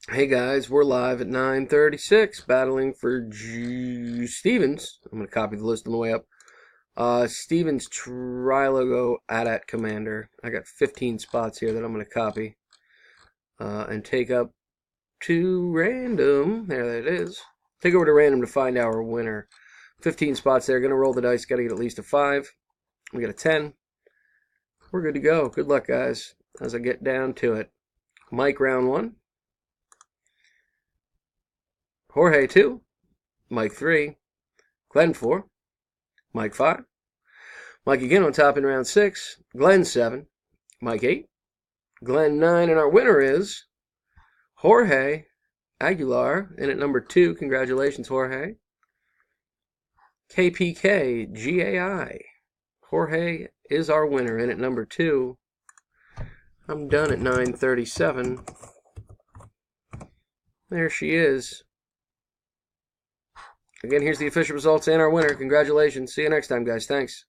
Hey guys, we're live at 9:36, battling for Stevens. I'm going to copy the list on the way up. Stevens Trilogo AT-AT Commander. I got 15 spots here that I'm going to copy and take up to random. There that is. Take over to random to find our winner. 15 spots there. Going to roll the dice. Got to get at least a 5. We got a 10. We're good to go. Good luck, guys, as I get down to it. Mike, round 1. Jorge, 2. Mike, 3. Glenn, 4. Mike, 5. Mike again on top in round 6. Glenn, 7. Mike, 8. Glenn, 9. And our winner is Jorge Aguilar in at number 2. Congratulations, Jorge. KPK GAI. Jorge is our winner in at number 2. I'm done at 9:37. There she is. Again, here's the official results and our winner. Congratulations. See you next time, guys. Thanks.